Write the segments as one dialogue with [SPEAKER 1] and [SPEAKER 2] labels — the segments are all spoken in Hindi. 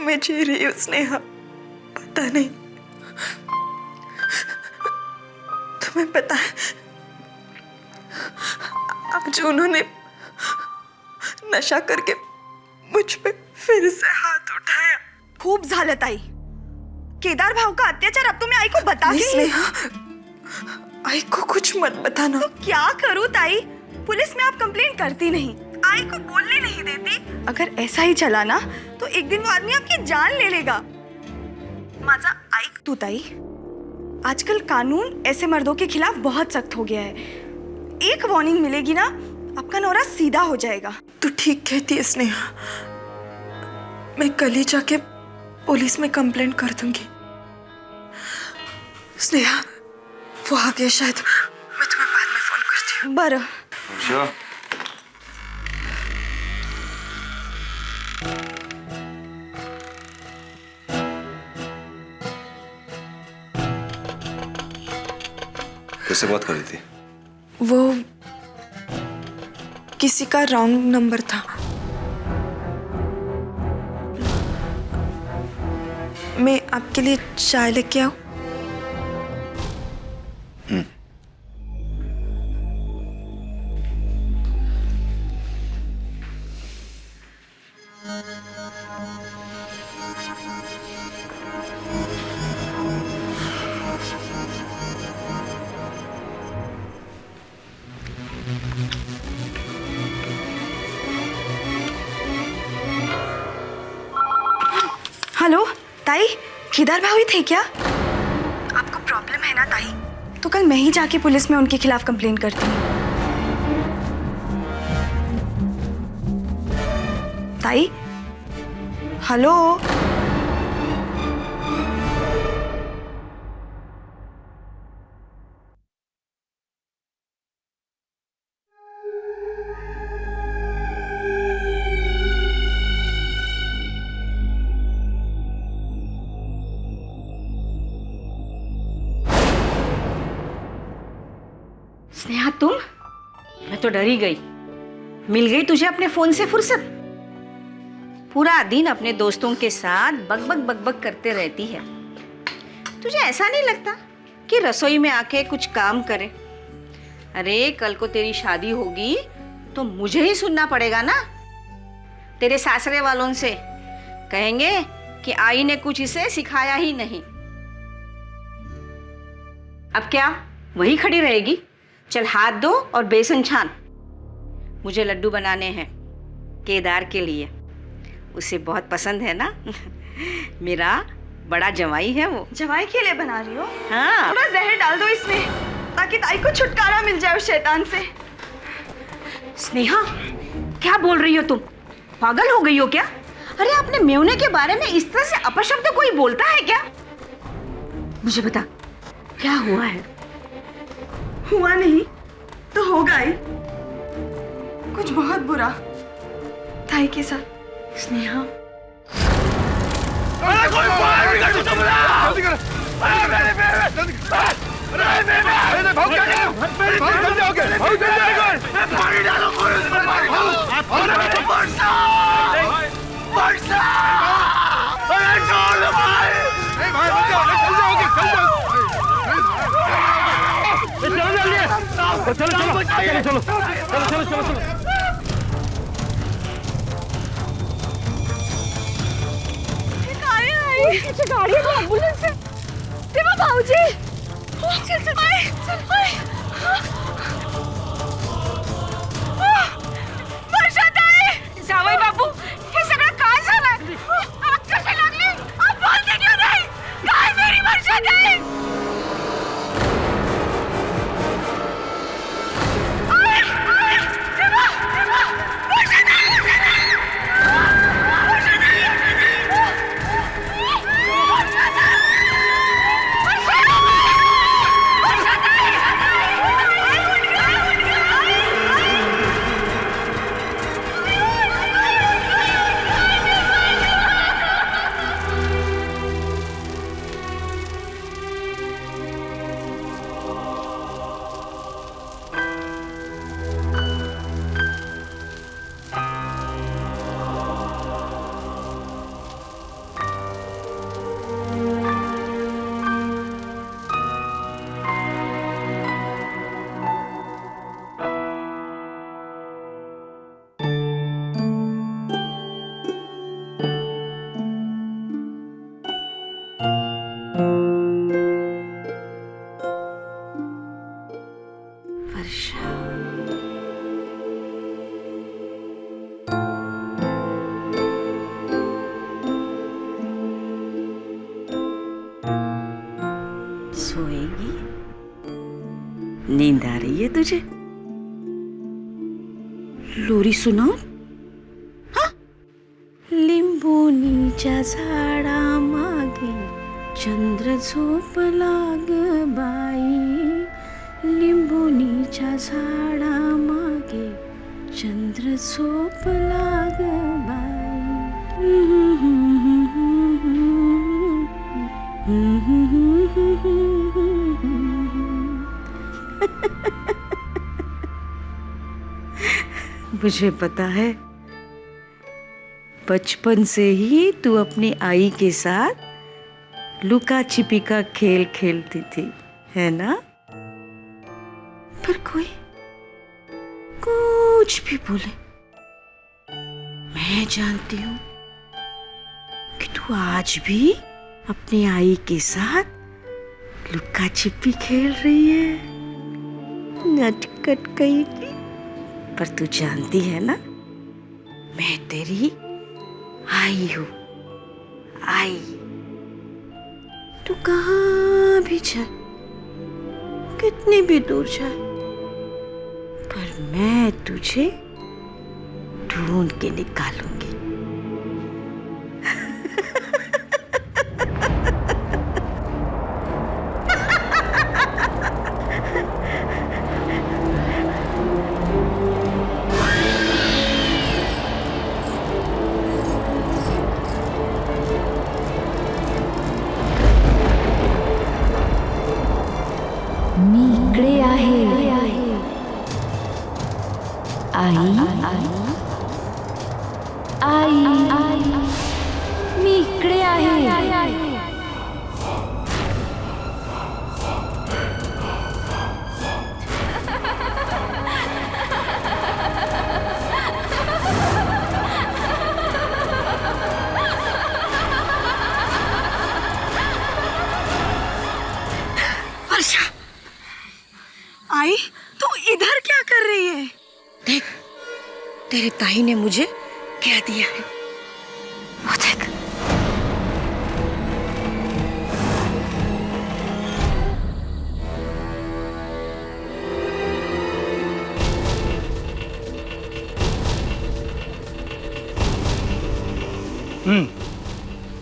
[SPEAKER 1] में जी रही हूँ स्नेहा, पता नहीं। तुम्हें पता है आज उन्होंने नशा करके मुझ पे फिर से हाथ उठाया।
[SPEAKER 2] खूप झालं ताई, केदार भाऊ का अत्याचार अब तो मैं आई को बता के
[SPEAKER 1] स्नेहा, आई को कुछ मत बताना।
[SPEAKER 2] तो क्या करूं ताई, पुलिस में आप कंप्लेंट करती नहीं, आई को बोलने नहीं देती। अगर ऐसा ही चला ना तो एक दिन वो आदमी आपकी जान ले लेगा। माझा ऐक तू ताई, आजकल कानून ऐसे मर्दों के खिलाफ बहुत सख्त हो गया है। एक वार्निंग मिलेगी ना, आपका नौरा सीधा हो जाएगा।
[SPEAKER 1] तू ठीक कहती है स्नेहा, मैं कल ही जाके पुलिस में कंप्लेंट कर दूंगी। स्नेहा, वो आ गया शायद, मैं तुम्हें बाद में फोन करती हूँ।
[SPEAKER 2] बरं।
[SPEAKER 3] अच्छा, किससे बात कर रही थी?
[SPEAKER 1] वो किसी का रॉन्ग नंबर था। मैं आपके लिए चाय लेके आऊं?
[SPEAKER 2] हेलो ताई, केदार भाऊ ही थे क्या? आपको प्रॉब्लम है ना ताई? तो कल मैं ही जाके पुलिस में उनके खिलाफ कंप्लेंट करती हूँ। ताई, हेलो।
[SPEAKER 4] स्नेहा, तुम? मैं तो डर ही गई। मिल गई तुझे अपने फोन से फुर्सत? पूरा दिन अपने दोस्तों के साथ बकबक बकबक करते रहती है। तुझे ऐसा नहीं लगता कि रसोई में आके कुछ काम करे? अरे कल को तेरी शादी होगी तो मुझे ही सुनना पड़ेगा ना, तेरे सासरे वालों से। कहेंगे कि आई ने कुछ इसे सिखाया ही नहीं। अब क्या वही खड़ी रहेगी? चल हाथ धो और बेसन छान। मुझे लड्डू बनाने हैं केदार के लिए, उसे बहुत पसंद है ना। मेरा बड़ा जवाई है वो।
[SPEAKER 2] जवाई के लिए बना रही हो?
[SPEAKER 4] हाँ।
[SPEAKER 2] थोड़ा जहर डाल दो इसमें ताकि ताई को छुटकारा मिल जाए उस शैतान से।
[SPEAKER 4] स्नेहा, क्या बोल रही हो तुम? पागल हो गई हो क्या? अरे अपने मेवने के बारे में इस तरह से अपशब्द कोई बोलता है क्या? मुझे बता, क्या हुआ है?
[SPEAKER 2] हुआ नहीं तो होगा ही, कुछ बहुत बुरा ताई के साथ। स्नेहा,
[SPEAKER 5] चलो।
[SPEAKER 2] गाड़ी है, एम्बुलेंस है। तेरा भाऊजी, चल वर्षा ताई, जावई बापू, हे सगळं काय झालंय? आग कशी लागली? आप बोलते क्यों नहीं? काय मेरी वर्षा ताई?
[SPEAKER 4] सोएगी? नींद आ रही है तुझे? लोरी सुनाओ? हाँ? लिंबोनीच्या झाडा मागे चंद्र झोपला ग बाई, लिंबोनीच्या झाडा मागे चंद्र झोपला ग बाई. मुझे पता है, बचपन से ही तू अपनी आई के साथ लुका छिपी का खेल खेलती थी, है ना? पर कोई कुछ भी बोले, मैं जानती हूँ कि तू आज भी अपनी आई के साथ लुका छिपी खेल रही है. नटखट कहेगी. पर तू जानती है ना, मैं तेरी आई हूँ. आई. तू कहाँ भी जाए, कितनी भी दूर जाए, पर मैं तुझे ढूंढ के निकालूंगी.
[SPEAKER 5] मी इकडे आहे. आई आई मी इकडे आहे.
[SPEAKER 2] वर्षा, आई तू इधर क्या कर रही है?
[SPEAKER 4] देख, तेरे ताई ने मुझे कह दिया है. वो देख.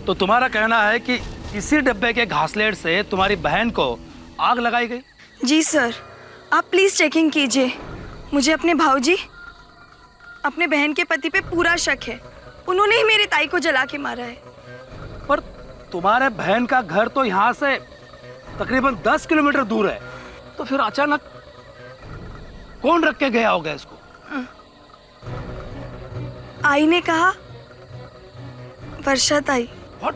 [SPEAKER 6] तो तुम्हारा कहना है कि इसी डब्बे के घासलेट से तुम्हारी बहन को आग लगाई गई?
[SPEAKER 2] जी सर, आप प्लीज चेकिंग कीजिए. मुझे अपने भाऊजी, अपने बहन के पति पे पूरा शक है. उन्होंने ही मेरे ताई को जला के मारा है.
[SPEAKER 6] पर तुम्हारे बहन का घर तो यहाँ से तकरीबन 10 किलोमीटर दूर है, तो फिर अचानक कौन रख के गया होगा इसको?
[SPEAKER 2] आई ने कहा, वर्षा ताई.
[SPEAKER 6] What?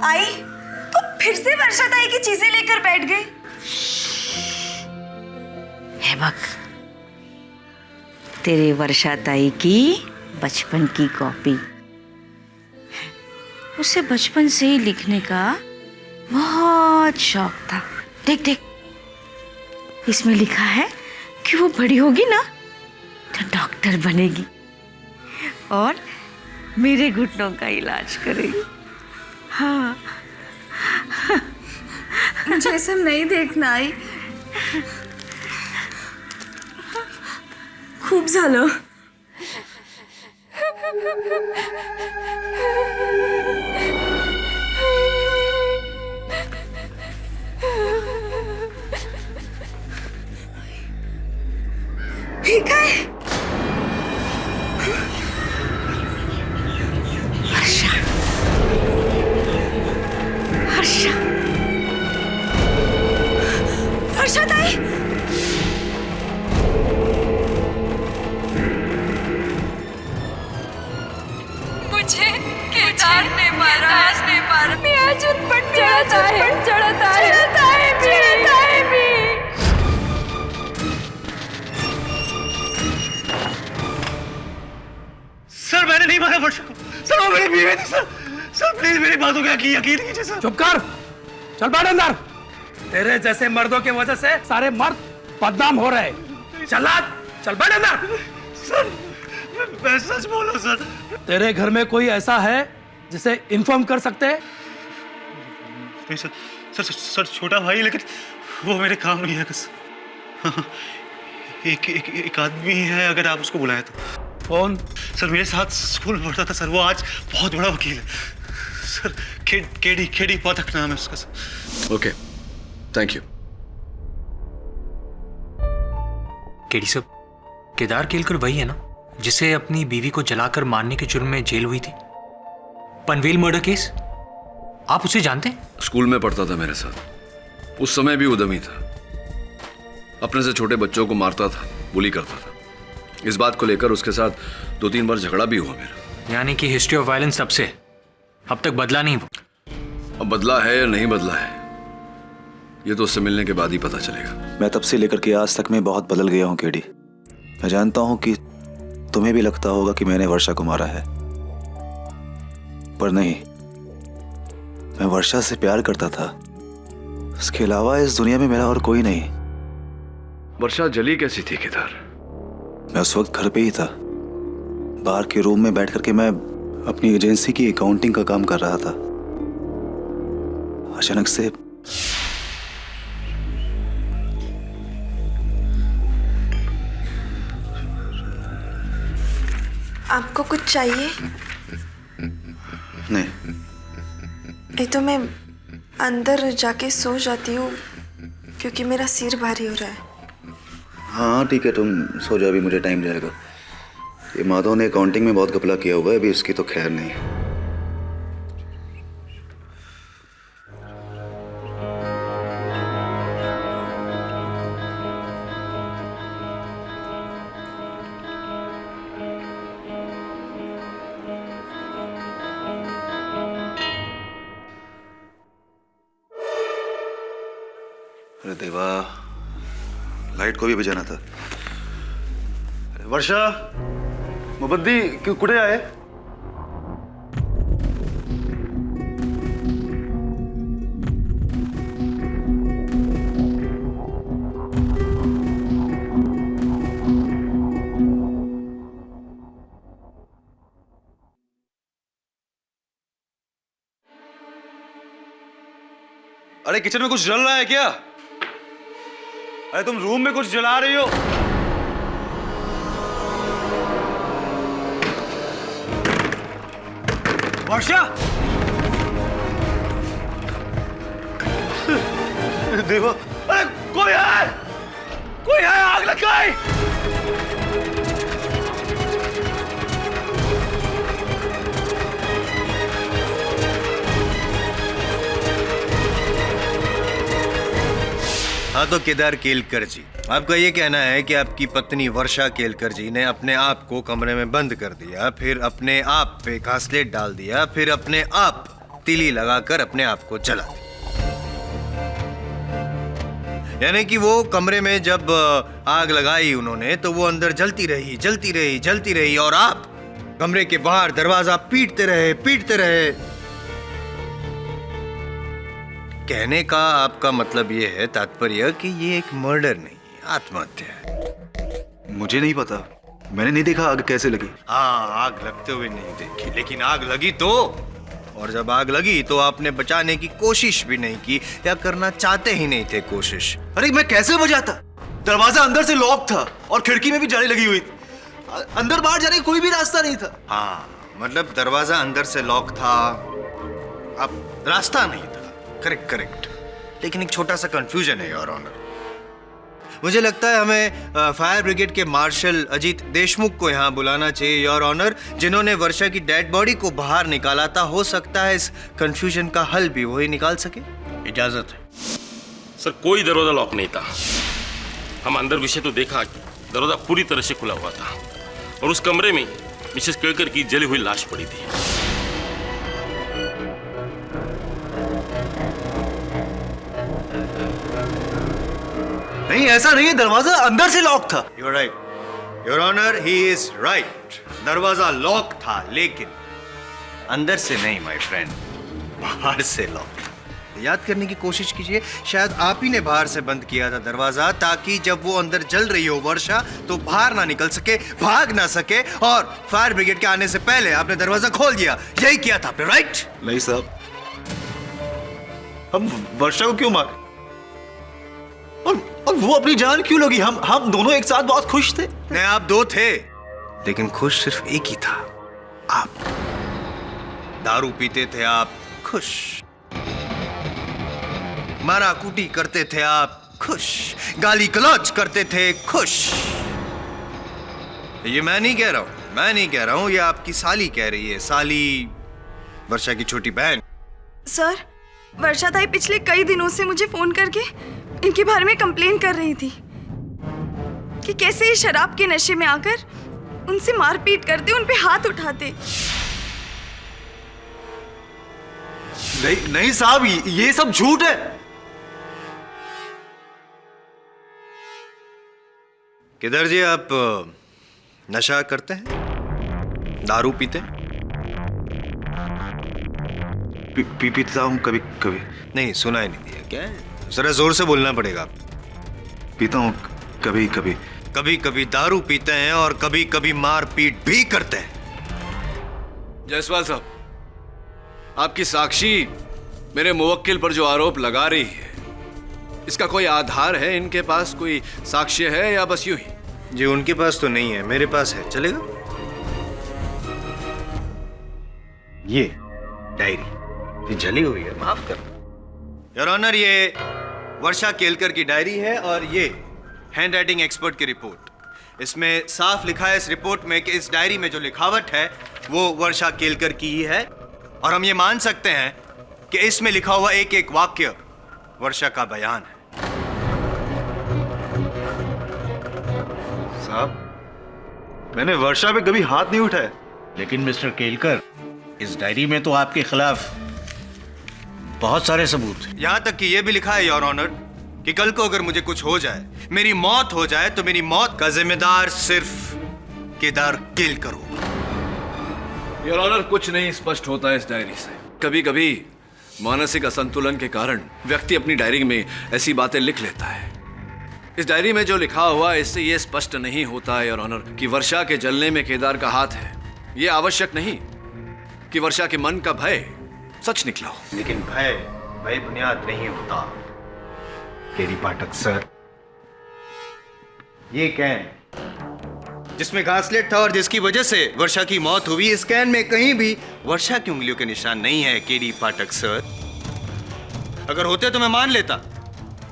[SPEAKER 2] आई तो फिर से वर्षा ताई की चीजें लेकर बैठ गई.
[SPEAKER 4] है बक, तेरे वर्षा ताई की बचपन की कॉपी. उसे बचपन से ही लिखने का बहुत शौक था. देख देख, इसमें लिखा है कि वो बड़ी होगी ना तो डॉक्टर बनेगी और मेरे घुटनों का इलाज करेगी. हाँ.
[SPEAKER 2] मुझे सब नहीं देखना आई. खूब झालं. ठीक आहे.
[SPEAKER 4] हर्षा, हर्षा,
[SPEAKER 2] वर्षा ताई. मुझे केदार ने मारा. मी अजून पण जळत आहे.
[SPEAKER 6] सर मैंने नहीं मारा वर्षा को. सर वो मेरी बीवी थी सर. सर प्लीज मेरी बातों का यकीन कीजिए सर. चुप कर, चल बैठ अंदर. तेरे जैसे मर्दों की वजह से सारे मर्द बदनाम हो रहे हैं. चला, चल बैठ अंदर।
[SPEAKER 7] सर मैं सच बोला सर।
[SPEAKER 6] तेरे घर में कोई ऐसा है जिसे इन्फॉर्म कर सकते हैं?
[SPEAKER 7] नहीं सर, सर छोटा भाई, लेकिन वो मेरे काम नहीं है। हाँ, एक आदमी है, अगर आप उसको बुलाएं तो।
[SPEAKER 6] कौन?
[SPEAKER 7] सर मेरे साथ स्कूल में पढ़ता था सर, वो आज बहुत बड़ा वकील है सर। केडी पाठक नाम है उसका sir.
[SPEAKER 3] Okay, thank you.
[SPEAKER 8] KD साहब, केदार केलकर वही है ना जिसे अपनी बीवी को जलाकर मारने के जुर्म में जेल हुई थी? पनवेल मर्डर केस, आप उसे जानते हैं?
[SPEAKER 3] स्कूल में पढ़ता था मेरे साथ, उस समय भी उद्यमी था, अपने से छोटे बच्चों को मारता था, बुली करता था। इस बात को लेकर उसके साथ 2-3 बार झगड़ा भी हुआ मेरा।
[SPEAKER 8] यानी कि हिस्ट्री ऑफ वायलेंस तब से अब तक बदला नहीं वो?
[SPEAKER 3] अब बदला है या नहीं बदला है, ये तो उससे मिलने के बाद ही पता चलेगा।
[SPEAKER 9] मैं तब से लेकर के आज तक में बहुत बदल गया हूँ केडी। मैं जानता हूँ कि तुम्हें भी लगता होगा कि मैंने वर्षा को मारा है, पर नहीं, मैं वर्षा से प्यार करता था। उसके अलावा इस दुनिया में मेरा और कोई नहीं।
[SPEAKER 3] वर्षा जली कैसी थी केदार?
[SPEAKER 9] मैं उस वक्त घर पे ही था, बाहर के रूम में बैठ करके मैं अपनी एजेंसी की अकाउंटिंग का काम कर रहा था। अचानक से
[SPEAKER 1] आपको कुछ चाहिए?
[SPEAKER 9] नहीं,
[SPEAKER 1] नहीं तो मैं अंदर जाके सो जाती हूँ क्योंकि मेरा सिर भारी हो रहा है।
[SPEAKER 9] हाँ ठीक है, तुम सो जाओ, अभी मुझे टाइम जाएगा। ये माधव ने अकाउंटिंग में बहुत घपला किया हुआ है, अभी उसकी तो खैर नहीं। अरे देवा, लाइट को भी बजाना था। वर्षा, मुबद्दी कुठे आहे? अरे किचन में कुछ जल रहा है क्या? अरे तुम रूम में कुछ जला रही हो? वर्षा! देवा, अरे कोई है! कोई है, आग लगाई!
[SPEAKER 10] हाँ तो केदार केलकर जी, आपका ये कहना है कि आपकी पत्नी वर्षा केलकर जी ने अपने आप को कमरे में बंद कर दिया, फिर अपने आप पे घासलेट डाल दिया, फिर अपने आप तीली लगाकर अपने आप को जला दिया। यानी कि वो कमरे में जब आग लगाई उन्होंने तो वो अंदर जलती रही, जलती रही, जलती रही, और आप कमरे के बाहर दरवाजा पीटते रहे, पीटते रहे। कहने का आपका मतलब ये है, तात्पर्य, कि ये एक मर्डर नहीं, आत्महत्या है।
[SPEAKER 9] मुझे नहीं पता, मैंने नहीं देखा आग कैसे लगी।
[SPEAKER 10] हाँ, आग लगते हुए नहीं देखी, लेकिन आग लगी तो, और जब आग लगी तो आपने बचाने की कोशिश भी नहीं की, या करना चाहते ही नहीं थे कोशिश।
[SPEAKER 9] अरे मैं कैसे बचाता? दरवाजा अंदर से लॉक था और खिड़की में भी जाली लगी हुई थी। अंदर बाहर जाने का कोई भी रास्ता नहीं था।
[SPEAKER 10] हाँ, मतलब दरवाजा अंदर से लॉक था, अब रास्ता नहीं था। करेक्ट करेक्ट, लेकिन एक छोटा सा कंफ्यूजन है योर ऑनर। मुझे लगता है हमें फायर ब्रिगेड के मार्शल अजीत देशमुख को यहाँ बुलाना चाहिए योर ऑनर, जिन्होंने वर्षा की डेड बॉडी को बाहर निकाला था। हो सकता है इस कंफ्यूजन का हल भी वही निकाल सके।
[SPEAKER 11] इजाजत है सर। कोई दरवाजा लॉक नहीं था, हम अंदर विषय तो देखा कि दरवाजा पूरी तरह से खुला हुआ था, और उस कमरे में मिसेस केलकर की जली हुई लाश पड़ी थी।
[SPEAKER 9] नहीं, ऐसा नहीं है, दरवाजा अंदर से लॉक था।
[SPEAKER 10] You're right, your honour, he is right. दरवाजा लॉक था, लेकिन अंदर से नहीं माय फ्रेंड, बाहर से लॉक। याद करने की कोशिश कीजिए। शायद आप ही ने बाहर से बंद किया था दरवाजा, ताकि जब वो अंदर जल रही हो वर्षा तो बाहर ना निकल सके, भाग ना सके, और फायर ब्रिगेड के आने से पहले आपने दरवाजा खोल दिया। यही किया था आपने, राइट?
[SPEAKER 9] नहीं साहब, हम वर्षा को क्यों मारे? और वो अपनी जान क्यों लोगी? हम दोनों एक साथ बहुत खुश थे।
[SPEAKER 10] नहीं, आप दो थे, लेकिन खुश सिर्फ एक ही था, आप। दारू पीते थे आप, खुश। मारा कूटी करते थे आप, खुश। गाली गलौज करते थे, खुश। ये मैं नहीं कह रहा हूं, ये आपकी साली कह रही है। साली, वर्षा की छोटी बहन।
[SPEAKER 2] सर, वर्षा ताई पिछले कई दिनों से मुझे फोन करके इनके बारे में कंप्लेन कर रही थी कि कैसे ये शराब के नशे में आकर उनसे मारपीट करते, उन पे हाथ उठाते।
[SPEAKER 9] नहीं साहब, ये सब झूठ है।
[SPEAKER 10] किधर जी, आप नशा करते हैं? दारू पीते हैं?
[SPEAKER 9] पीता हूँ कभी कभी।
[SPEAKER 10] नहीं, सुना ही नहीं दिया क्या? जरा जोर से बोलना पड़ेगा।
[SPEAKER 9] पीता हूँ कभी कभी।
[SPEAKER 10] कभी कभी दारू पीते हैं और कभी कभी मारपीट भी करते हैं।
[SPEAKER 3] जायसवाल साहब, आपकी साक्षी मेरे मुवक्किल पर जो आरोप लगा रही है, इसका कोई आधार है? इनके पास कोई साक्ष्य है या बस यूं ही?
[SPEAKER 10] जी, उनके पास तो नहीं है, मेरे पास है, चलेगा? ये डायरी, ये जली हुई है, माफ कर। योर ऑनर, ये वर्षा केलकर की डायरी है और ये हैंड राइटिंग एक्सपर्ट की रिपोर्ट। इसमें साफ लिखा है इस रिपोर्ट में कि इस डायरी में जो लिखावट है वो वर्षा केलकर की ही है, और हम ये मान सकते हैं कि इसमें लिखा हुआ एक एक वाक्य वर्षा का बयान है।
[SPEAKER 9] साहब, मैंने वर्षा पे कभी हाथ नहीं उठाया।
[SPEAKER 12] लेकिन मिस्टर केलकर, इस डायरी में तो आपके खिलाफ बहुत सारे सबूत हैं।
[SPEAKER 10] यहां तक कि यह भी लिखा है योर ऑनर कि कल को अगर मुझे कुछ हो जाए, मेरी मौत हो जाए, तो मेरी मौत का जिम्मेदार सिर्फ केदार केलकर होगा।
[SPEAKER 3] योर ऑनर, कुछ नहीं स्पष्ट होता है इस डायरी से। कभी कभी मानसिक असंतुलन के कारण व्यक्ति अपनी डायरी में ऐसी बातें लिख लेता है। इस डायरी में जो लिखा हुआ है, इससे यह स्पष्ट नहीं होता है योर ऑनर कि वर्षा के जलने में केदार का हाथ है। यह आवश्यक नहीं कि वर्षा के मन का भय सच निकला हो।
[SPEAKER 10] लेकिन भय बुनियाद नहीं होता केडी पाठक सर। ये कैन जिसमें घासलेट था और जिसकी वजह से वर्षा की मौत हुई, इस कैन में कहीं भी वर्षा की उंगलियों के निशान नहीं है केडी पाठक सर। अगर होते तो मैं मान लेता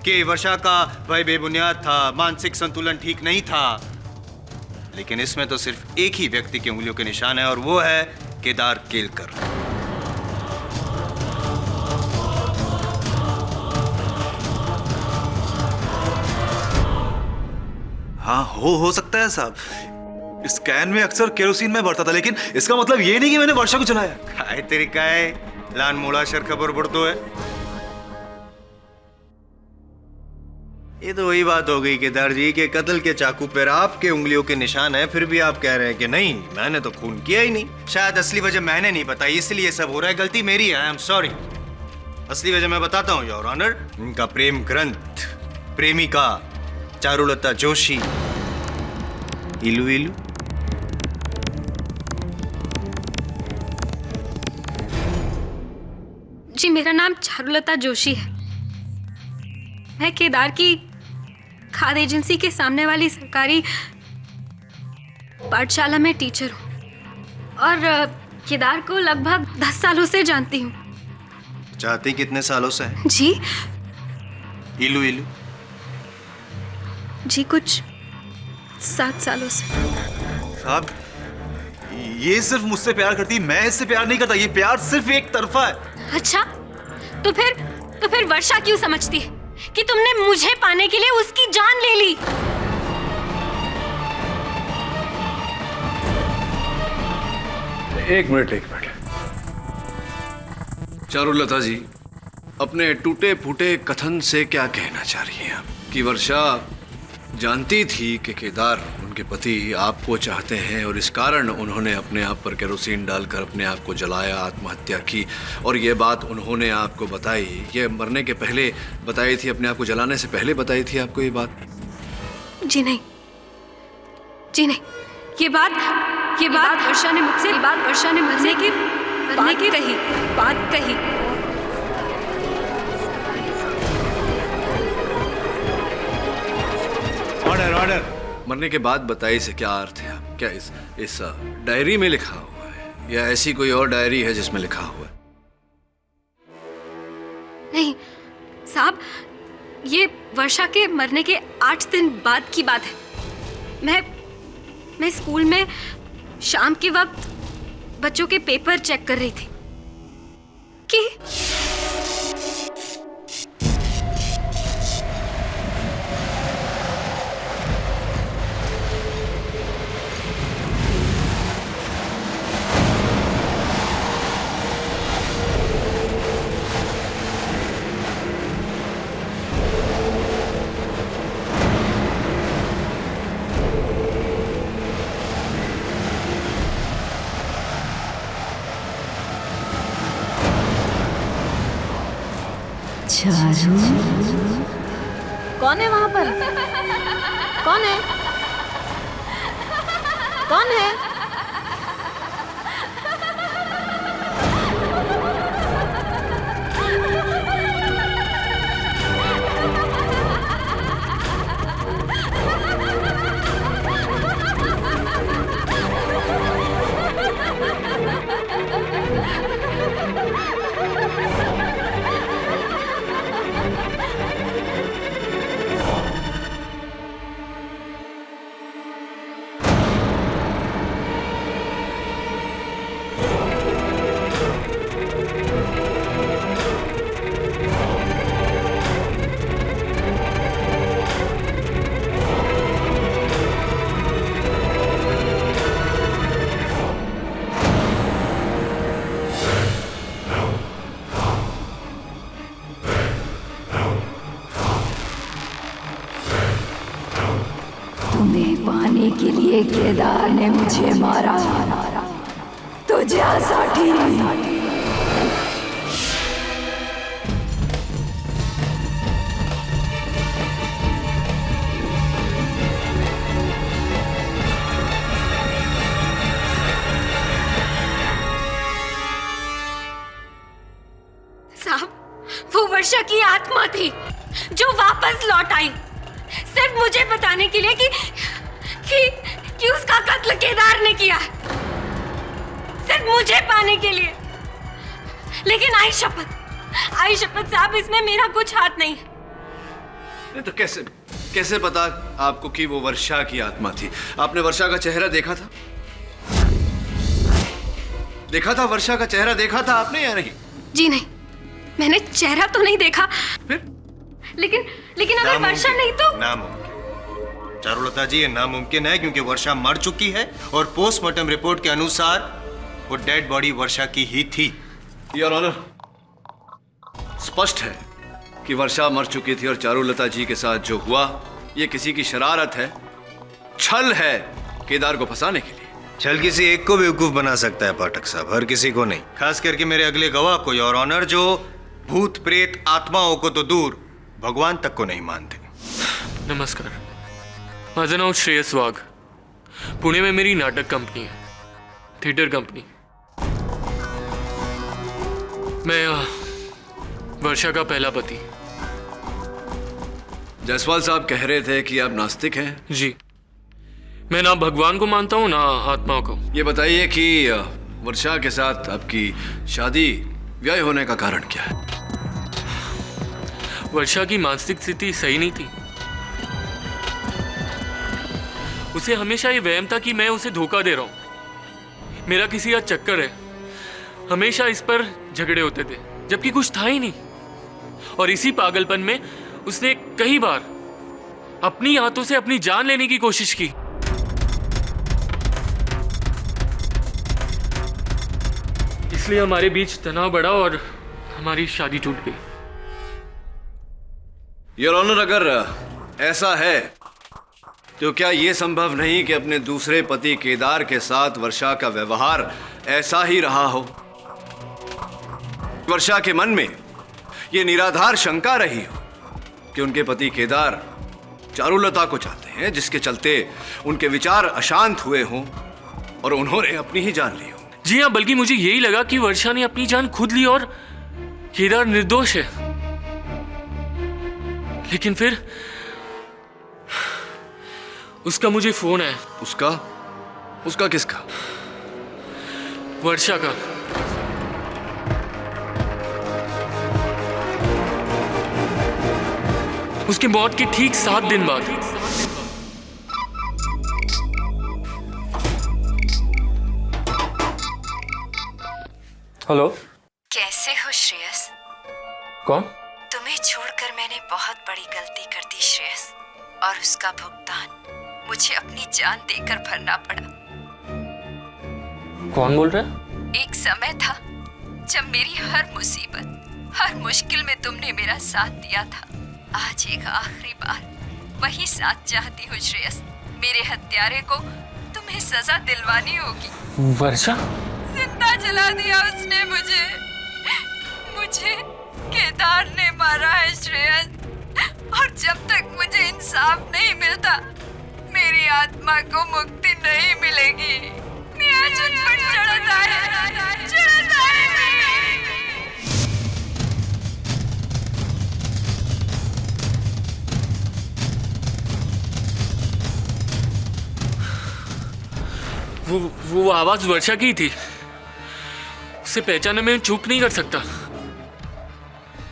[SPEAKER 10] कि वर्षा का भय बेबुनियाद था, मानसिक संतुलन ठीक नहीं था, लेकिन इसमें तो सिर्फ एक ही व्यक्ति की उंगलियों के निशान है और वो है केदार केलकर।
[SPEAKER 9] हाँ, हो सकता है साहब। इस कैन में अक्सर केरोसिन में भरता था, लेकिन इसका मतलब ये नहीं कि मैंने वर्षा को जलाया।
[SPEAKER 10] काय तरीका है लान मोड़ा शर खबर पड़तो है। ये तो वही बात हो गई केदार जी के कत्ल के चाकू पर आपके उंगलियों के निशान है, फिर भी आप कह रहे हैं कि नहीं, मैंने तो खून किया ही नहीं। शायद असली वजह मैंने नहीं बताई, इसलिए सब हो रहा है। गलती मेरी है, आई एम सॉरी। असली वजह मैं बताता हूँ योर ऑनर। इनका प्रेम ग्रंथ, प्रेमिका चारुलता जोशी, इलू इलू।
[SPEAKER 13] जी, मेरा नाम चारुलता जोशी है। मैं केदार की खाद एजेंसी के सामने वाली सरकारी पाठशाला में टीचर हूँ और केदार को लगभग 10 सालों से जानती हूँ।
[SPEAKER 10] चाहती कितने सालों से है?
[SPEAKER 13] जी
[SPEAKER 10] इलू इलू
[SPEAKER 13] जी, कुछ 7 सालों से।
[SPEAKER 9] साहब, ये सिर्फ मुझसे प्यार करती, मैं इससे प्यार नहीं करता। ये प्यार सिर्फ एक तरफा है।
[SPEAKER 13] अच्छा, तो फिर वर्षा क्यों समझती है कि तुमने मुझे पाने के लिए उसकी जान ले ली?
[SPEAKER 3] एक मिनट। चारुलता जी, अपने टूटे फूटे कथन से क्या कहना चाह रही हैं आप? कि वर्षा जानती थी कि केदार उनके पति आपको चाहते हैं और इस कारण उन्होंने अपने आप पर केरोसिन डालकर अपने आप को जलाया, आत्महत्या की। और ये बात उन्होंने आपको बताई, ये मरने के पहले बताई थी, अपने आप को जलाने से पहले बताई थी आपको ये बात?
[SPEAKER 13] जी नहीं, जी नहीं, ये बात वर्षा ने मुझसे मरने की बात कही।
[SPEAKER 10] Order order.
[SPEAKER 3] मरने के बाद बताई से क्या अर्थ है? क्या इस डायरी में लिखा हुआ है या ऐसी कोई और डायरी है जिसमें लिखा हुआ है?
[SPEAKER 13] नहीं साहब, ये वर्षा के मरने के 8 दिन बाद की बात है। मैं स्कूल में शाम के वक्त बच्चों के पेपर चेक कर रही थी कि
[SPEAKER 5] चारू,
[SPEAKER 4] कौन है वहां पर? कौन है? कौन है?
[SPEAKER 5] तुम्हें पाने के लिए केदार ने मुझे मारा, तो जा साठी।
[SPEAKER 13] साहब, वो वर्षा की आत्मा थी जो वापस लौट आई सिर्फ मुझे बताने के लिए कि उसका कत्ल केदार ने किया, सिर्फ मुझे पाने के लिए। लेकिन आई शपथ साहब, इसमें मेरा कुछ हाथ नहीं।
[SPEAKER 3] तो कैसे पता आपको कि वो वर्षा की आत्मा थी? आपने वर्षा का चेहरा देखा था? वर्षा का चेहरा देखा था आपने या नहीं?
[SPEAKER 13] जी नहीं, मैंने चेहरा तो नहीं देखा।
[SPEAKER 3] फिर?
[SPEAKER 13] लेकिन अगर वर्षा नहीं तो
[SPEAKER 10] नामुमकिन। चारुलता जी, ये नामुमकिन है क्योंकि वर्षा मर चुकी है और पोस्टमार्टम रिपोर्ट के अनुसार वो डेड बॉडी वर्षा की ही थी।
[SPEAKER 3] योर ऑनर, स्पष्ट है कि वर्षा मर चुकी थी और चारुलता जी के साथ जो हुआ ये किसी की शरारत है, छल है केदार को फंसाने के लिए।
[SPEAKER 10] छल किसी एक को बेवकूफ बना सकता है पाठक साहब, हर किसी को नहीं। खास करके मेरे अगले गवाह को, योर ऑनर, जो भूत प्रेत आत्माओं को तो दूर भगवान तक को नहीं मानते।
[SPEAKER 14] नमस्कार, माझं नाव श्रेयस वाघ। पुणे में मेरी नाटक कंपनी है, थिएटर कंपनी। मैं वर्षा का पहला पति।
[SPEAKER 3] जायसवाल साहब कह रहे थे कि आप नास्तिक हैं।
[SPEAKER 14] जी, मैं ना भगवान को मानता हूँ ना आत्मा को।
[SPEAKER 3] ये बताइए कि वर्षा के साथ आपकी शादी व्यय होने का कारण क्या है?
[SPEAKER 14] वर्षा की मानसिक स्थिति सही नहीं थी। उसे हमेशा ये वहम था कि मैं उसे धोखा दे रहा हूं, मेरा किसी का चक्कर है। हमेशा इस पर झगड़े होते थे जबकि कुछ था ही नहीं। और इसी पागलपन में उसने कई बार अपनी हाथों से अपनी जान लेने की कोशिश की। इसलिए हमारे बीच तनाव बढ़ा और हमारी शादी टूट गई।
[SPEAKER 3] योर ऑनर, अगर ऐसा है तो क्या यह संभव नहीं कि अपने दूसरे पति केदार के साथ वर्षा का व्यवहार ऐसा ही रहा हो? वर्षा के मन में यह निराधार शंका रही हो कि उनके पति केदार चारुलता को चाहते हैं, जिसके चलते उनके विचार अशांत हुए हों और उन्होंने अपनी ही जान ली हो।
[SPEAKER 14] जी हाँ, बल्कि मुझे यही लगा कि वर्षा ने अपनी जान खुद ली और केदार निर्दोष है। लेकिन फिर उसका मुझे फोन है।
[SPEAKER 3] उसका? उसका किसका?
[SPEAKER 14] वर्षा का। उसके मौत के ठीक 7 दिन बाद।
[SPEAKER 8] हेलो।
[SPEAKER 5] कैसे हो श्रेयस?
[SPEAKER 8] कौन?
[SPEAKER 5] तुम्हें छोड़कर मैंने बहुत बड़ी गलती कर दी श्रेयस, और उसका भुगतान मुझे अपनी जान देकर भरना पड़ा।
[SPEAKER 8] कौन बोल रहा है?
[SPEAKER 5] एक समय था जब मेरी हर मुसीबत, हर मुश्किल में तुमने मेरा साथ दिया था। आज एक आखिरी बार वही साथ चाहती हूँ श्रेयस। मेरे हत्यारे को तुम्हें सजा दिलवानी होगी।
[SPEAKER 8] वर्षा?
[SPEAKER 5] जिंदा जला दिया उसने मुझे। केदार ने मारा है श्रेयस, और जब तक मुझे इंसाफ नहीं मिलता मेरी आत्मा को मुक्ति नहीं मिलेगी। मेरा जुनून चढ़ता है, चढ़ता है।
[SPEAKER 14] वो आवाज वर्षा की थी। उसे पहचानने में चूक नहीं कर सकता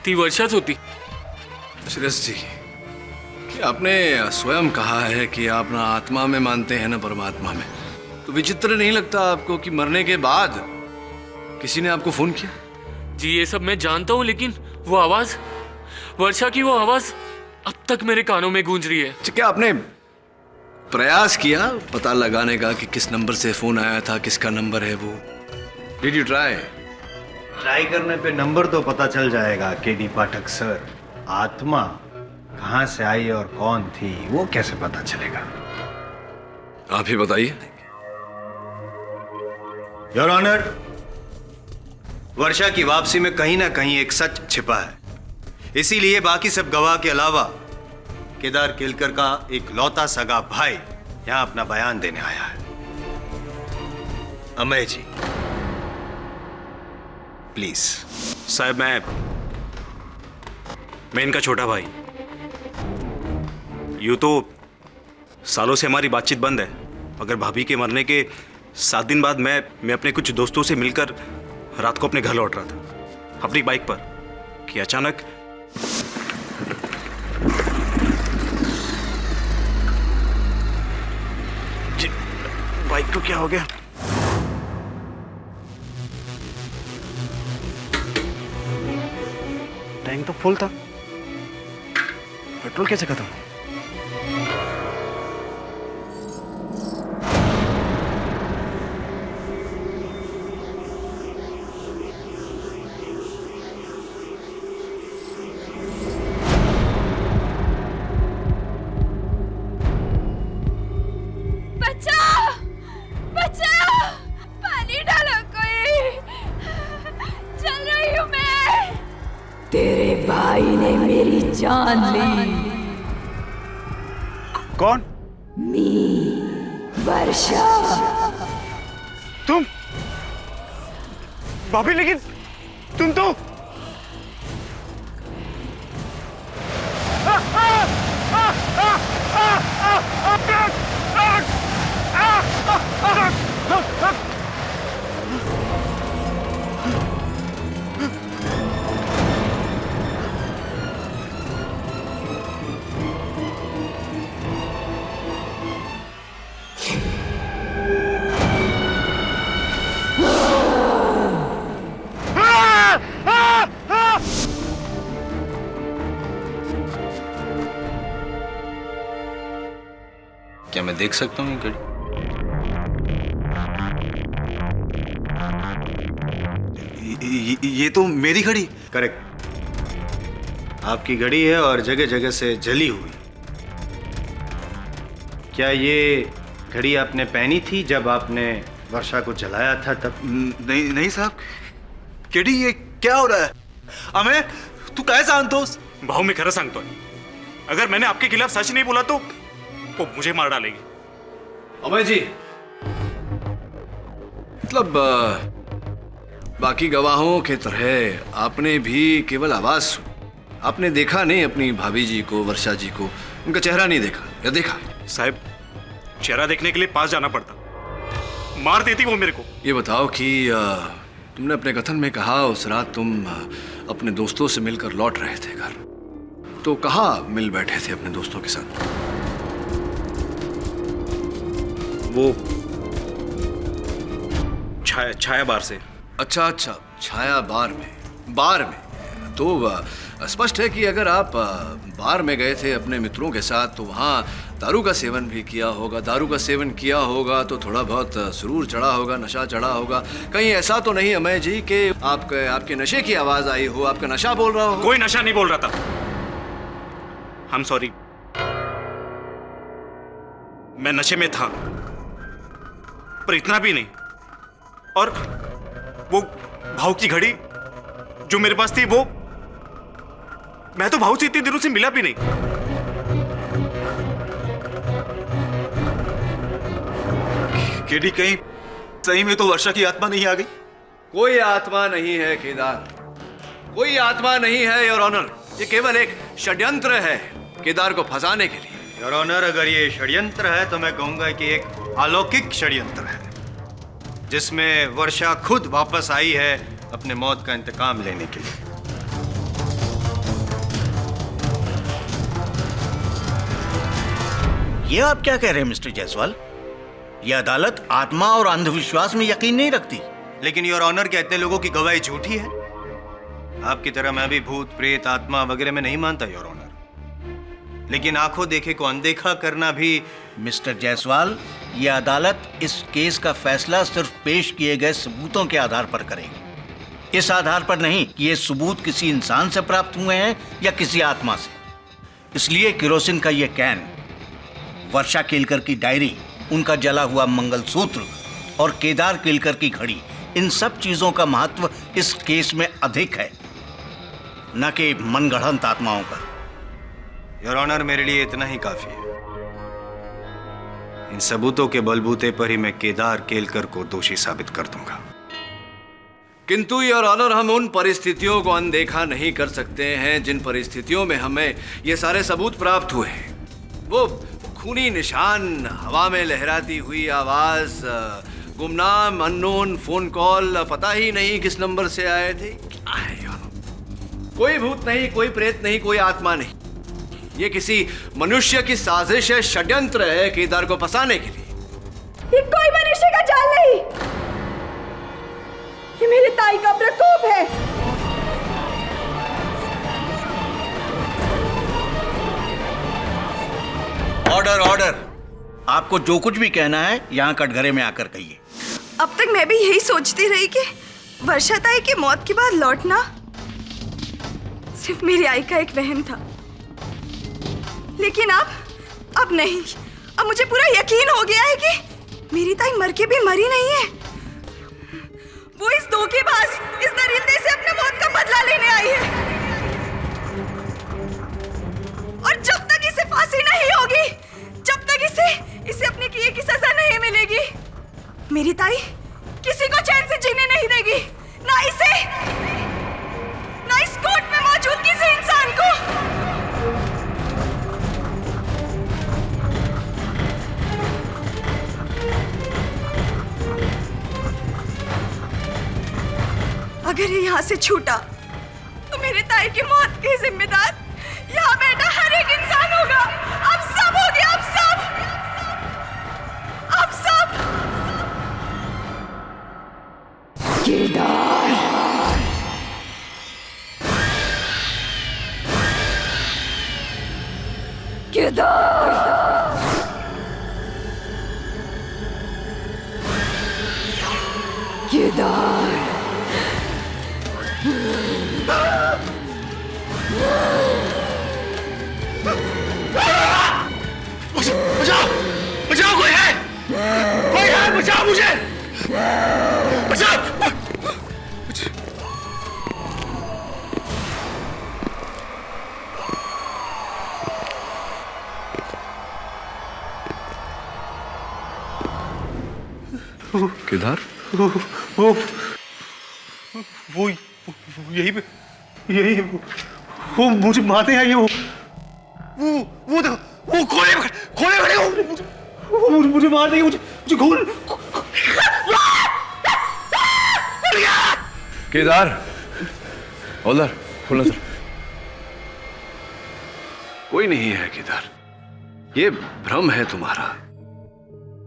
[SPEAKER 14] थी। वर्षा होती।
[SPEAKER 3] श्रेयस जी, कि आपने स्वयं कहा है कि आप ना आत्मा में मानते हैं ना परमात्मा में, तो विचित्र नहीं लगता आपको कि मरने के बाद किसी ने आपको फोन किया?
[SPEAKER 14] जी ये सब मैं जानता हूँ, लेकिन वो आवाज, वर्षा की वो आवाज अब तक मेरे कानों में गूंज रही है।
[SPEAKER 3] क्या आपने प्रयास किया पता लगाने का कि किस नंबर से फोन आया था, किसका नंबर है वो? Did you try?
[SPEAKER 10] ट्राई करने पे नंबर तो पता चल जाएगा केडी पाठक सर। आत्मा कहां से आई और कौन थी वो कैसे पता चलेगा?
[SPEAKER 3] आप ही बताइए।
[SPEAKER 10] योर ऑनर, वर्षा की वापसी में कहीं ना कहीं एक सच छिपा है। इसीलिए बाकी सब गवाह के अलावा केदार केलकर का एक लौता सगा भाई यहां अपना बयान देने आया है। अमय जी प्लीज।
[SPEAKER 12] साहब, मैं इनका छोटा भाई। यूं तो सालों से हमारी बातचीत बंद है, मगर भाभी के मरने के 7 दिन बाद मैं अपने कुछ दोस्तों से मिलकर रात को अपने घर लौट रहा था अपनी बाइक पर कि अचानक बाइक को क्या हो गया? टैंक तो फुल था, पेट्रोल कैसे खत्म?
[SPEAKER 5] पानी डालो कोई, चल रही हूँ मैं। तेरे भाई ने मेरी जान ली।
[SPEAKER 12] कौन?
[SPEAKER 5] वर्षा।
[SPEAKER 12] तुम? भाभी, लेकिन तुम तो
[SPEAKER 10] क्या मैं देख सकता हूँ ये घड़ी?
[SPEAKER 9] ये तो मेरी घड़ी।
[SPEAKER 10] करेक्ट, आपकी घड़ी है और जगह जगह से जली हुई। क्या ये घड़ी आपने पहनी थी जब आपने वर्षा को जलाया था तब?
[SPEAKER 9] नहीं नहीं साहब, केडी ये क्या हो रहा है? अमे तू काय सांगतोस?
[SPEAKER 12] भाऊ मैं खरं सांगतोय, अगर मैंने आपके खिलाफ सच नहीं बोला तो वो मुझे मार डालेगी।
[SPEAKER 3] अमय जी, मतलब बाकी गवाहों के तरह आपने भी केवल आवाज सुनी, आपने देखा नहीं अपनी भाभी जी को, वर्षा जी को, उनका चेहरा नहीं देखा या देखा?
[SPEAKER 12] साहब, चेहरा देखने के लिए पास जाना पड़ता, मार देती वो मेरे को।
[SPEAKER 3] ये बताओ कि तुमने अपने कथन में कहा उस रात तुम अपने दोस्तों से मिलकर लौट रहे थे घर, तो कहाँ मिल बैठे थे अपने दोस्तों के साथ?
[SPEAKER 12] वो छाया बार से।
[SPEAKER 3] अच्छा अच्छा, छाया बार में तो स्पष्ट है कि अगर आप बार में गए थे अपने मित्रों के साथ तो वहाँ दारू का सेवन भी किया होगा। दारू का सेवन किया होगा तो थोड़ा बहुत सुरूर चढ़ा होगा, नशा चढ़ा होगा। कहीं ऐसा तो नहीं अमय जी कि आपके नशे की आवाज आई हो, आपका नशा बोल रहा हो?
[SPEAKER 12] कोई नशा नहीं बोल रहा था। I'm sorry, मैं नशे में था, पर इतना भी नहीं। और वो भाव की घड़ी जो मेरे पास थी, वो मैं तो भाव से इतने दिनों से मिला भी नहीं।
[SPEAKER 9] केडी कहीं सही में तो वर्षा की आत्मा नहीं आ गई?
[SPEAKER 3] कोई आत्मा नहीं है केदार, कोई आत्मा नहीं है योर ऑनर। ये केवल एक षड्यंत्र है केदार को फंसाने के लिए।
[SPEAKER 10] योर ऑनर, अगर ये षड्यंत्र है तो मैं कहूंगा कि एक अलौकिक षड्यंत्र है, जिसमें वर्षा खुद वापस आई है अपने मौत का इंतकाम लेने के लिए।
[SPEAKER 15] ये आप क्या कह रहे हैं मिस्टर जायसवाल? ये अदालत आत्मा और अंधविश्वास में यकीन नहीं रखती।
[SPEAKER 10] लेकिन योर ऑनर, क्या इतने लोगों की गवाही झूठी है? आपकी तरह मैं भी भूत प्रेत आत्मा वगैरह में नहीं मानता योर ऑनर, लेकिन आंखों देखे को अनदेखा करना भी।
[SPEAKER 15] मिस्टर जायसवाल, ये अदालत इस केस का फैसला सिर्फ पेश किए गए सबूतों के आधार पर करेगी, इस आधार पर नहीं कि ये सबूत किसी इंसान से प्राप्त हुए हैं या किसी आत्मा से। इसलिए केरोसिन का ये कैन, वर्षा केलकर की डायरी, उनका जला हुआ मंगलसूत्र और केदार केलकर की घड़ी, इन सब चीजों का महत्व इस केस में अधिक है, न कि मनगढ़ंत आत्माओं का।
[SPEAKER 10] योर ऑनर, मेरे लिए इतना ही काफी है। इन सबूतों के बलबूते पर ही मैं केदार केलकर को दोषी साबित कर दूंगा।
[SPEAKER 3] किंतु योर ऑनर, हम उन परिस्थितियों को अनदेखा नहीं कर सकते हैं जिन परिस्थितियों में हमें ये सारे सबूत प्राप्त हुए हैं। वो खूनी निशान, हवा में लहराती हुई आवाज, गुमनाम अननोन फोन कॉल, पता ही नहीं किस नंबर से आए थे। क्या है योर ऑनर? कोई भूत नहीं, कोई प्रेत नहीं, कोई आत्मा नहीं। ये किसी मनुष्य की साजिश है, षड्यंत्र है केदार को फंसाने के लिए।
[SPEAKER 2] ये कोई मनुष्य का जाल नहीं, ये मेरे ताई का प्रकोप है।
[SPEAKER 15] ऑर्डर ऑर्डर, आपको जो कुछ भी कहना है यहाँ कटघरे में आकर कहिए।
[SPEAKER 2] अब तक मैं भी यही सोचती रही कि वर्षा ताई की मौत के बाद लौटना सिर्फ मेरी आई का एक वहम था, लेकिन अब नहीं। अब मुझे पूरा यकीन हो गया है कि मेरी ताई मर के भी मरी नहीं है। वो इस धोखेबाज, इस दरिंदे से अपने मौत का बदला लेने आई है, और जब तक इसे फांसी नहीं होगी, जब तक इसे अपने किए की सजा नहीं मिलेगी, मेरी ताई किसी को चैन से जीने नहीं देगी, ना इसे, ना इस कोर्ट में मौजूद किसी इंसान को। अगर ये यहाँ से छूटा तो मेरे ताई की मौत के जिम्मेदार यहाँ बैठा हर एक इंसान होगा। अब सब हो गया, अब सब।
[SPEAKER 5] केदार, केदार, केदार,
[SPEAKER 9] बचाओ!
[SPEAKER 3] कोई है, बचाओ मुझे, बचाओ। किधर?
[SPEAKER 7] वो यही पे, यही वो मुझे मारने आई है। वो देखो, वो खोले खड़े हो, मुझे मार देंगे, मुझे खोल।
[SPEAKER 3] केदार, होल्डर, खोलना सर। कोई नहीं है केदार, ये भ्रम है तुम्हारा।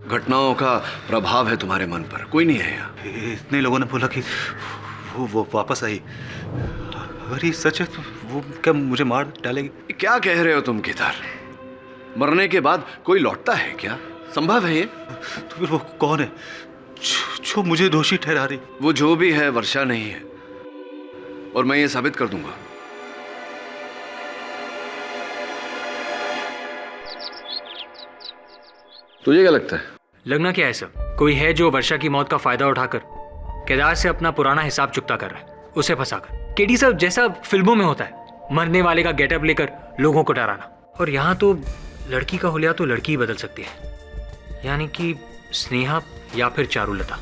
[SPEAKER 3] घटनाओं का प्रभाव है तुम्हारे मन पर, कोई नहीं है यहाँ।
[SPEAKER 12] इतने लोगों ने बोला कि वो वापस आई। अगर ये सच है तो वो क्या मुझे मार डालेगी?
[SPEAKER 3] क्या कह रहे हो तुम केदार? मरने के बाद कोई लौटता है क्या? संभव है ये?
[SPEAKER 12] तो फिर वो कौन है जो मुझे दोषी ठहरा रही?
[SPEAKER 3] वो जो भी है वर्षा नहीं है, और मैं ये साबित कर दूंगा। तुझे क्या लगता है?
[SPEAKER 8] लगना क्या है सर? कोई है जो वर्षा की मौत का फायदा उठाकर केदार से अपना पुराना हिसाब चुकता कर रहा है, उसे फंसाकर। केडी साहब, जैसा फिल्मों में होता है, मरने वाले का गेटअप लेकर लोगों को डराना। और यहाँ तो लड़की का हुलिया तो लड़की ही बदल सकती है, यानी कि स्नेहा या फिर चारुलता।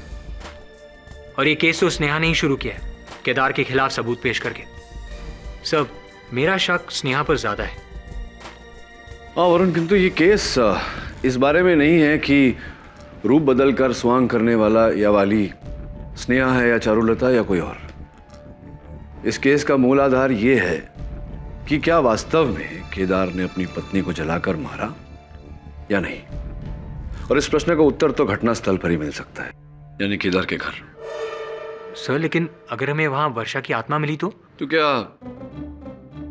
[SPEAKER 8] और ये केस तो स्नेहा ने ही शुरू किया है, केदार के खिलाफ सबूत पेश करके। सब मेरा शक स्नेहा पर ज्यादा है।
[SPEAKER 3] हाँ वरुण, किंतु ये केस इस बारे में नहीं है कि रूप बदलकर स्वांग करने वाला या वाली स्नेहा है या चारुलता या कोई और। इस केस का मूल आधार ये है कि क्या वास्तव में केदार ने अपनी पत्नी को जलाकर मारा या नहीं। और इस प्रश्न का उत्तर तो घटनास्थल पर ही मिल सकता है, यानी केदार के घर।
[SPEAKER 8] सर लेकिन अगर हमें वहां वर्षा की आत्मा मिली तो
[SPEAKER 3] क्या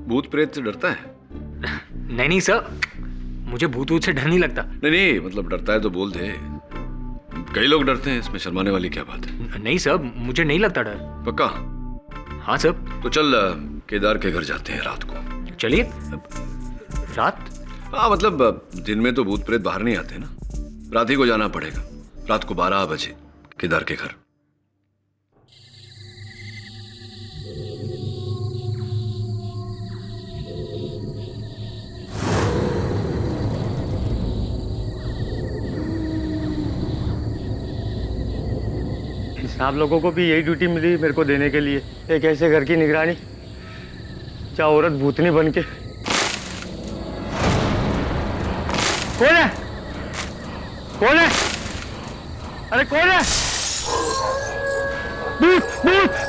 [SPEAKER 3] भूत प्रेत से डरता है?
[SPEAKER 8] नहीं सर, मुझे भूत से डर नहीं लगता।
[SPEAKER 3] नहीं, मतलब डरता है तो बोल दे। कई लोग डरते हैं, इसमें शर्माने वाली क्या बात है?
[SPEAKER 8] नहीं सर, मुझे नहीं लगता डर।
[SPEAKER 3] पक्का?
[SPEAKER 8] हाँ सर।
[SPEAKER 3] तो चल केदार के घर जाते हैं रात को।
[SPEAKER 8] चलिए। रात?
[SPEAKER 3] हाँ मतलब दिन में तो भूत प्रेत बाहर नहीं आते ना, रात ही को जाना पड़ेगा। रात को 12 बजे केदार के घर।
[SPEAKER 16] आप लोगों को भी यही ड्यूटी मिली मेरे को देने के लिए, एक ऐसे घर की निगरानी, चाहे औरत भूतनी बन के। कौन है? कौन है? अरे कौन है? भूत, भूत!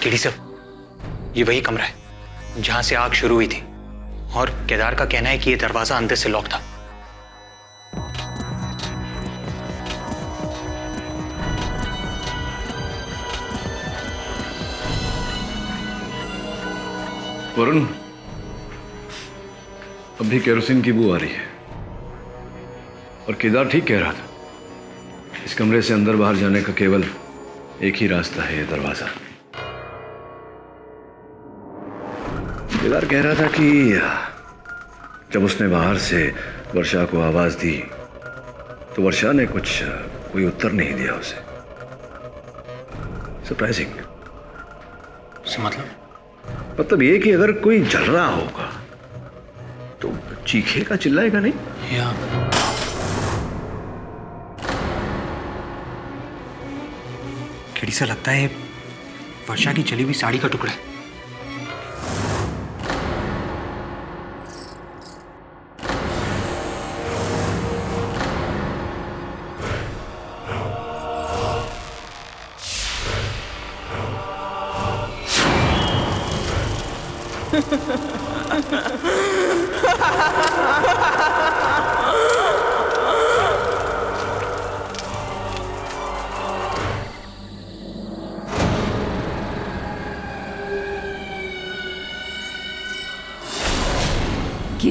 [SPEAKER 8] केडी साहब, ये वही कमरा है जहां से आग शुरू हुई थी, और केदार का कहना है कि ये दरवाजा अंदर से लॉक था।
[SPEAKER 3] वरुण, अभी केरोसिन की बू आ रही है, और केदार ठीक कह रहा था। इस कमरे से अंदर बाहर जाने का केवल एक ही रास्ता है, ये दरवाजा। केदार कह रहा था कि जब उसने बाहर से वर्षा को आवाज दी तो वर्षा ने कोई उत्तर नहीं दिया उसे। सरप्राइजिंग। मतलब ये कि अगर कोई जल रहा होगा तो चीखेगा, चिल्लाएगा नहीं?
[SPEAKER 8] या केडी सा लगता है वर्षा की जली हुई साड़ी का टुकड़ा है।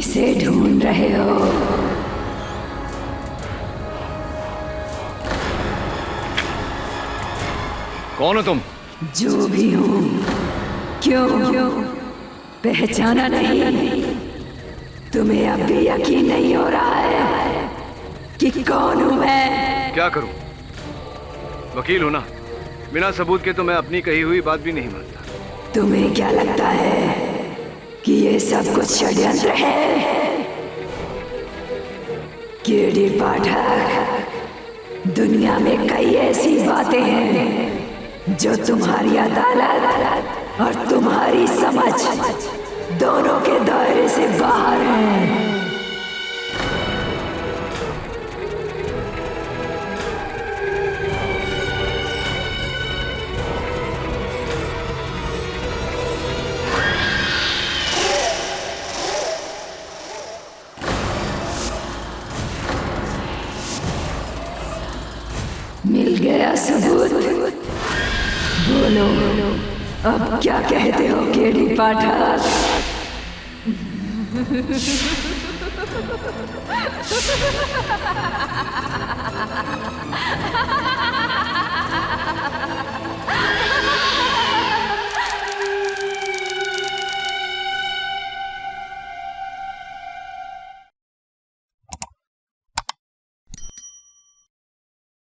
[SPEAKER 5] किसे ढूंढ रहे हो?
[SPEAKER 3] कौन हो तुम?
[SPEAKER 5] जो भी हूँ। क्यों पहचाना नहीं? तुम्हें अब भी यकीन नहीं हो रहा है कि कौन हूँ मैं?
[SPEAKER 3] क्या करूं? वकील हो ना, बिना सबूत के तो मैं अपनी कही हुई बात भी नहीं मानता।
[SPEAKER 5] तुम्हें क्या लगता है कि ये सब कुछ षड्यंत्र है? केडी पाठक, दुनिया में कई ऐसी बातें हैं जो तुम्हारी अदालत और तुम्हारी समझ दोनों के दायरे से बाहर हैं। मिल गया सबूत? बोलो अब क्या कहते हो केडी पाठक?